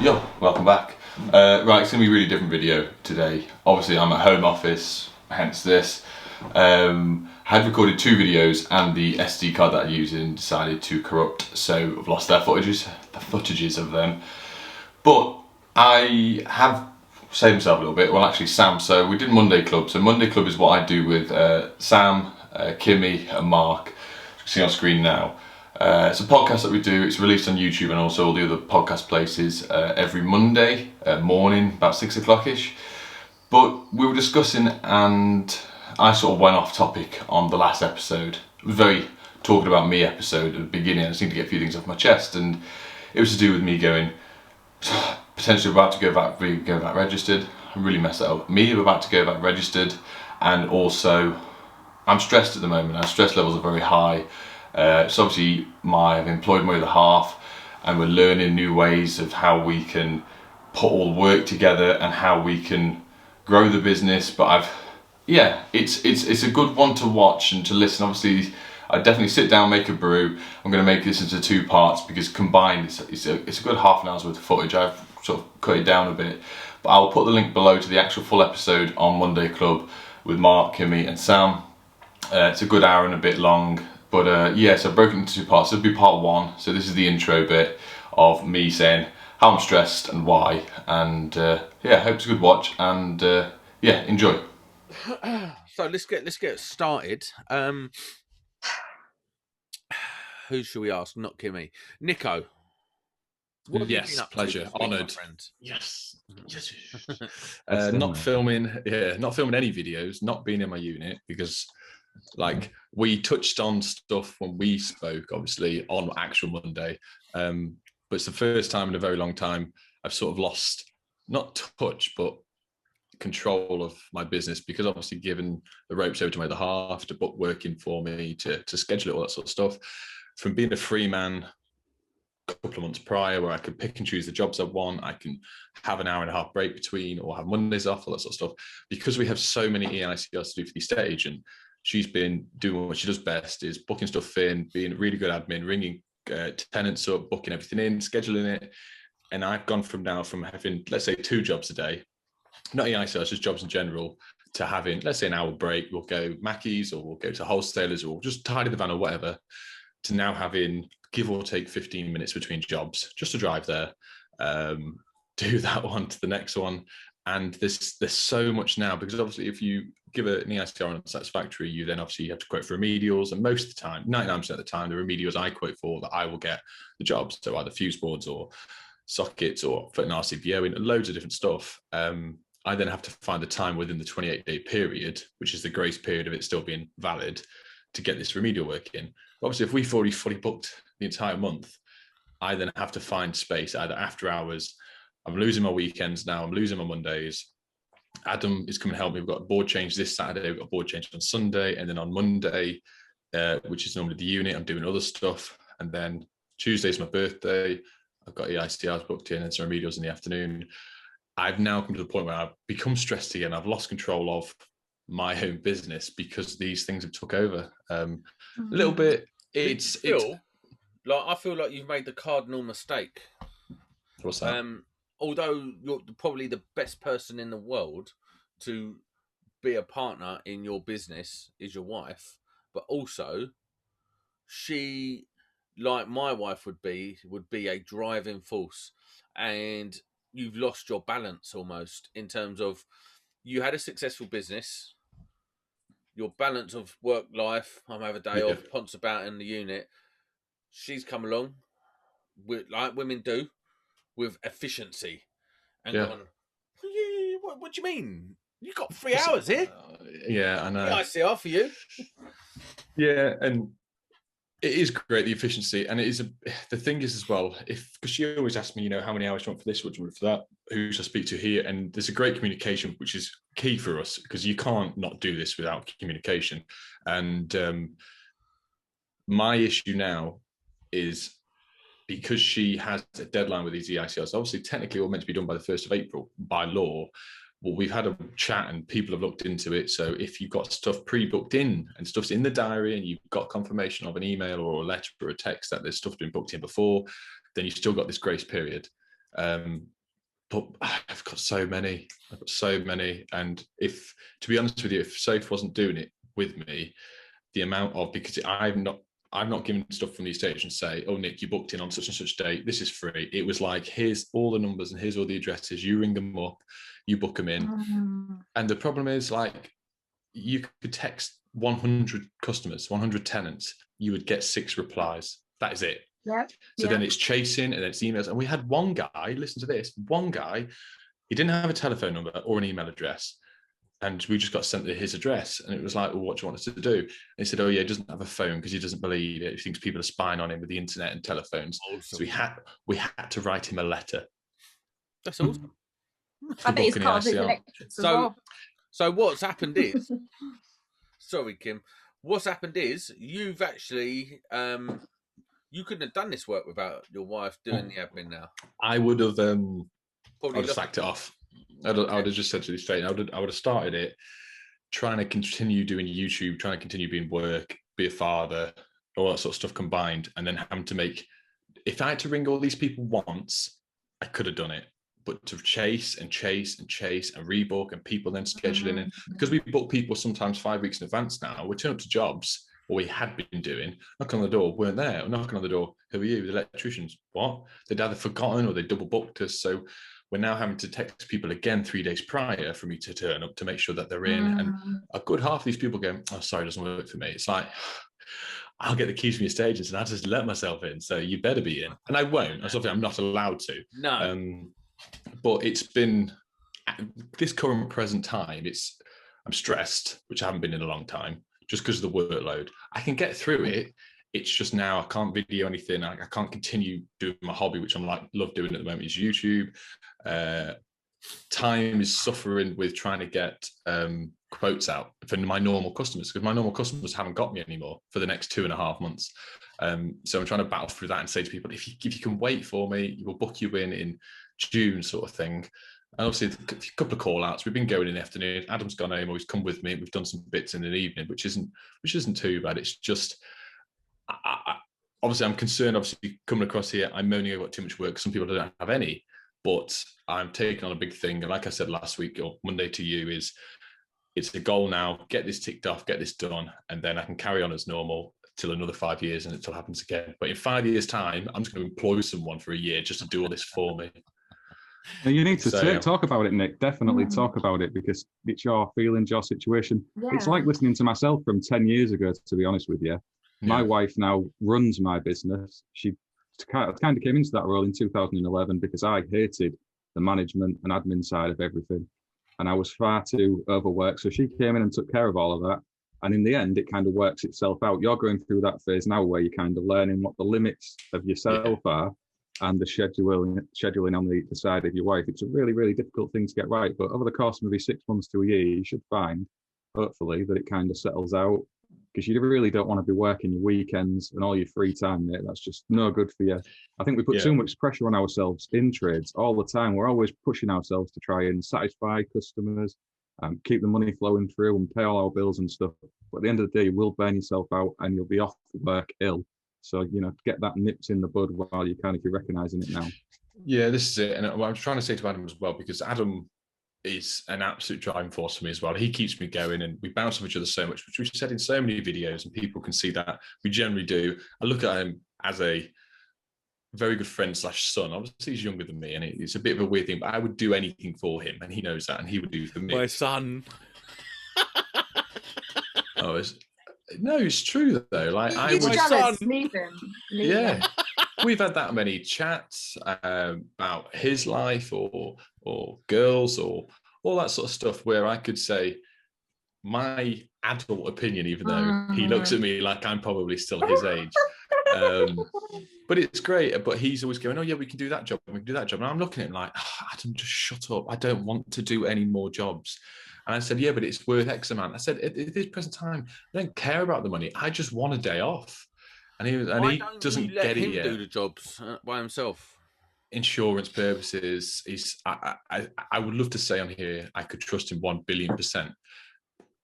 Yo, welcome back. Right, it's going to be a really different video today. Obviously, I'm at home office, hence this. Had recorded two videos and the SD card that I used in decided to corrupt, so I've lost the footages of them. But I have saved myself a little bit. Well, actually, Sam. So we did Monday Club. So Monday Club is what I do with Sam, Kimmy, and Mark. You can see on screen now. It's a podcast that we do. It's released on YouTube and also all the other podcast places every Monday morning, about 6 o'clock ish. But we were discussing, and I sort of went off topic on the last episode. It was very talking about me episode at the beginning. I just need to get a few things off my chest, and it was to do with me going potentially about to go back registered. I really messed that up. Me about to go back registered, and also I'm stressed at the moment. Our stress levels are very high. So obviously I've employed my other half, and we're learning new ways of how we can put all the work together and how we can grow the business. But it's a good one to watch and to listen. Obviously, I definitely sit down, make a brew. I'm going to make this into two parts because combined it's a good half an hour's worth of footage. I've sort of cut it down a bit, but I'll put the link below to the actual full episode on Monday Club with Mark, Kimmy, and Sam. It's a good hour and a bit long. But so I've broken it into two parts. This will be part one. So this is the intro bit of me saying how I'm stressed and why. And I hope it's a good watch. And enjoy. So let's get started. Who should we ask? Not Kimmy. Nico. What have you been up pleasure. To Honoured. Yes. Not filming any videos. Not being in my unit because. Like we touched on stuff when we spoke, obviously on actual Monday, but it's the first time in a very long time I've sort of lost not touch but control of my business because obviously given the ropes over to my other half to book working for me to schedule it, all that sort of stuff. From being a free man a couple of months prior where I could pick and choose the jobs I want, I can have an hour and a half break between or have Mondays off, all that sort of stuff. Because we have so many EICRs to do for the estate agent, she's been doing what she does best, is booking stuff in, being really good admin, ringing tenants up, booking everything in, scheduling it. And I've gone from having, let's say, 2 jobs a day, not EICRs, just jobs in general, to having, let's say, an hour break. We'll go Mackey's or we'll go to wholesalers or we'll just tidy the van or whatever, to now having give or take 15 minutes between jobs just to drive there, do that one to the next one. And there's so much now because obviously if you give an EICR unsatisfactory, you then obviously have to quote for remedials. And most of the time, 99% of the time, the remedials I quote for that I will get the jobs. So either fuse boards or sockets or for an RCVO and loads of different stuff. I then have to find the time within the 28-day period, which is the grace period of it still being valid, to get this remedial work in. Obviously, if we've already fully booked the entire month, I then have to find space either after hours. I'm losing my weekends now. I'm losing my Mondays. Adam is coming to help me. We've got a board change this Saturday. We've got a board change on Sunday. And then on Monday, which is normally the unit, I'm doing other stuff. And then Tuesday's my birthday. I've got EICRs booked in and some remedials in the afternoon. I've now come to the point where I've become stressed again. I've lost control of my own business because these things have took over. A little bit. I feel like you've made the cardinal mistake. What's that? Although you're probably the best person in the world to be a partner in your business is your wife, but also she, like my wife would be a driving force, and you've lost your balance almost in terms of you had a successful business, your balance of work life. I'm have a day off, ponce about in the unit. She's come along with, like women do, with efficiency and gone, what do you mean? You got 3 hours here? I know. EICR for you. Yeah, and it is great, the efficiency, and it is the thing is as well, because she always asks me, how many hours do you want for this, what do you want for that, who should I speak to here? And there's a great communication, which is key for us, because you can't not do this without communication. And my issue now is because she has a deadline with these EICRs, obviously technically all meant to be done by the 1st of April by law. Well, we've had a chat and people have looked into it. So if you've got stuff pre-booked in and stuff's in the diary and you've got confirmation of an email or a letter or a text that there's stuff been booked in before, then you've still got this grace period. But I've got so many. And to be honest with you, if Soph wasn't doing it with me, the amount of, because I've not given stuff from the estate and say, oh, Nick, you booked in on such and such date. This is free. It was like, here's all the numbers and here's all the addresses. You ring them up, you book them in. And the problem is, like, you could text 100 customers, 100 tenants, you would get 6 replies. That is it. Yep. So then it's chasing and it's emails. And we had one guy, listen to this, he didn't have a telephone number or an email address. And we just got sent his address. And it was like, well, what do you want us to do? And he said, oh, yeah, he doesn't have a phone because he doesn't believe it. He thinks people are spying on him with the internet and telephones. Awesome. So we had to write him a letter. That's awesome. I bet he's called his electrics as well. So what's happened is, sorry, Kim, what's happened is you've actually, you couldn't have done this work without your wife doing the admin now. I would have, I would have sacked it off. I would have just said to you straight, I would have started it, trying to continue doing YouTube, trying to continue being work, be a father, all that sort of stuff combined, and then having to make, if I had to ring all these people once, I could have done it. But to chase and rebook and people then scheduling in, because we book people sometimes 5 weeks in advance now, we turn up to jobs, or we had been doing, knocking on the door, weren't there, or knocking on the door, who are you, the electricians? What? They'd either forgotten or they double booked us. So we're now having to text people again 3 days prior for me to turn up to make sure that they're in. And a good half of these people go, oh, sorry, it doesn't work for me. It's like, I'll get the keys from your stages and I'll just let myself in. So you better be in. And I won't. That's something I'm not allowed to. No. But it's been, at this current present time, I'm stressed, which I haven't been in a long time, just because of the workload. I can get through it. It's just now I can't video anything. I can't continue doing my hobby, which I'm love doing at the moment, is YouTube. Time is suffering with trying to get quotes out for my normal customers, because my normal customers haven't got me anymore for the next 2.5 months. So I'm trying to battle through that and say to people, if you can wait for me, we'll book you in June, sort of thing. And obviously a couple of call outs. We've been going in the afternoon. Adam's gone home, or he's come with me. We've done some bits in the evening, which isn't too bad. It's just, obviously I'm concerned, obviously coming across here, I'm moaning about too much work. Some people don't have any, but I'm taking on a big thing. And like I said last week or Monday to you, it's a goal now, get this ticked off, get this done, and then I can carry on as normal till another 5 years and it still happens again. But in 5 years' time, I'm just going to employ someone for a year just to do all this for me. You need to talk about it, Nick. Definitely talk about it, because it's your feelings, your situation. Yeah. It's like listening to myself from 10 years ago, to be honest with you. Yeah. My wife now runs my business. She kind of came into that role in 2011 because I hated the management and admin side of everything. And I was far too overworked. So she came in and took care of all of that. And in the end, it kind of works itself out. You're going through that phase now where you're kind of learning what the limits of yourself are, and the scheduling on the side of your wife. It's a really, really difficult thing to get right. But over the course of maybe 6 months to a year, you should find, hopefully, that it kind of settles out, because you really don't want to be working your weekends and all your free time, mate. That's just no good for you. I think we put too much pressure on ourselves in trades all the time. We're always pushing ourselves to try and satisfy customers, keep the money flowing through and pay all our bills and stuff. But at the end of the day, you will burn yourself out and you'll be off work ill. So, get that nips in the bud while you're recognizing it now. Yeah, this is it. And what I'm trying to say to Adam as well, because Adam is an absolute driving force for me as well. He keeps me going and we bounce off each other so much, which we've said in so many videos, and people can see that we generally do. I look at him as a very good friend / son. Obviously, he's younger than me, and it's a bit of a weird thing, but I would do anything for him, and he knows that, and he would do for me. My son. No, it's true though. Like yeah, we've had that many chats about his life or girls or all that sort of stuff, where I could say my adult opinion, even though he looks at me like I'm probably still his age. But it's great. But he's always going, oh yeah, we can do that job, we can do that job. And I'm looking at him like, Adam, just shut up. I don't want to do any more jobs. And I said, yeah, but it's worth X amount. I said, at this present time, I don't care about the money. I just want a day off. And he doesn't get it yet. Do the jobs by himself. Insurance purposes. I would love to say on here, I could trust him 1,000,000,000%.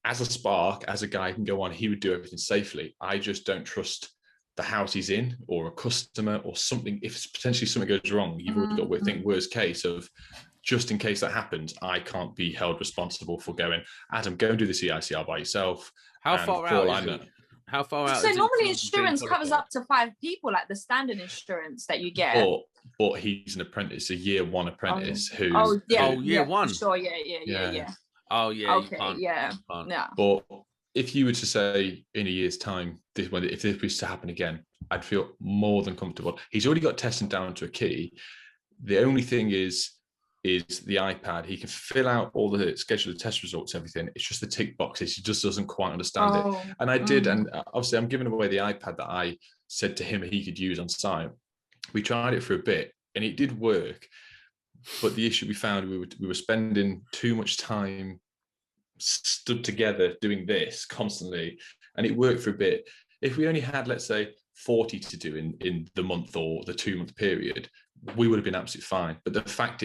As a spark, as a guy who can go on, he would do everything safely. I just don't trust the house he's in, or a customer, or something. If potentially something goes wrong, you've already got to think worst case of, just in case that happens, I can't be held responsible for going, Adam, go and do the CICR by yourself. How far out is it? How far out? So normally insurance covers up to 5 people, like the standard insurance that you get. But he's an apprentice, a year 1 apprentice who. Year 1. Sure, yeah. Oh yeah. Okay, yeah. But if you were to say in a year's time, if this was to happen again, I'd feel more than comfortable. He's already got testing down to a key. The only thing is the iPad. He can fill out all the scheduled test results, everything. It's just the tick boxes. He just doesn't quite understand it. And I did, and obviously I'm giving away the iPad that I said to him he could use on site. We tried it for a bit, and it did work. But the issue we found, we were spending too much time stood together doing this constantly, and it worked for a bit. If we only had, let's say, 40 to do in the month or the 2-month period, we would have been absolutely fine. But the fact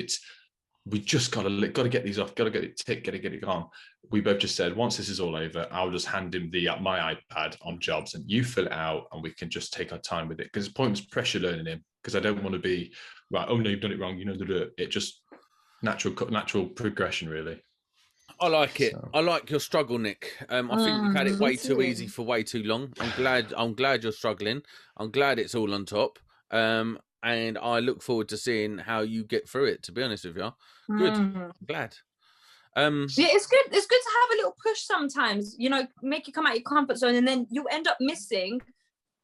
we just got to get these off, got to get it ticked, got to get it gone. We both just said, once this is all over, I'll just hand him my iPad on jobs, and you fill it out, and we can just take our time with it. Because it's pointless pressure learning him, because I don't want to be right. Oh no, you've done it wrong. You know, it just natural progression, really. I like it. So. I like your struggle, Nick. I think you've had it way too easy for way too long. I'm glad you're struggling. I'm glad it's all on top. And I look forward to seeing how you get through it, to be honest with you. Good. I'm glad. Yeah, it's good. It's good to have a little push sometimes, you know, make you come out your comfort zone, and then you end up missing,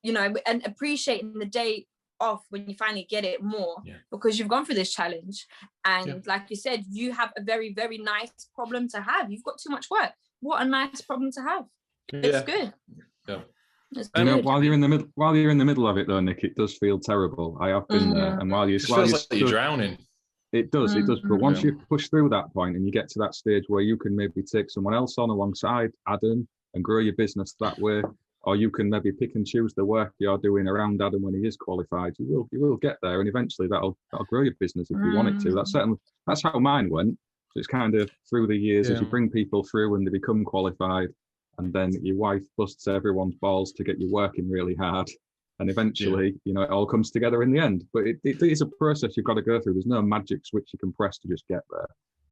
you know, and appreciating the day off when you finally get it more, because you've gone through this challenge. And like you said, you have a very, very nice problem to have. You've got too much work. What a nice problem to have. It's good. Yeah. You know, while you're in the middle of it though, Nick, it does feel terrible. I have been there, and while you're drowning. It does. But once you push through that point and you get to that stage where you can maybe take someone else on alongside Adam and grow your business that way, or you can maybe pick and choose the work you're doing around Adam when he is qualified, you will get there, and eventually that'll grow your business if you want it to. That's how mine went. So it's kind of through the years as you bring people through and they become qualified, and then your wife busts everyone's balls to get you working really hard. And eventually, you know, it all comes together in the end. But it is a process you've got to go through. There's no magic switch you can press to just get there.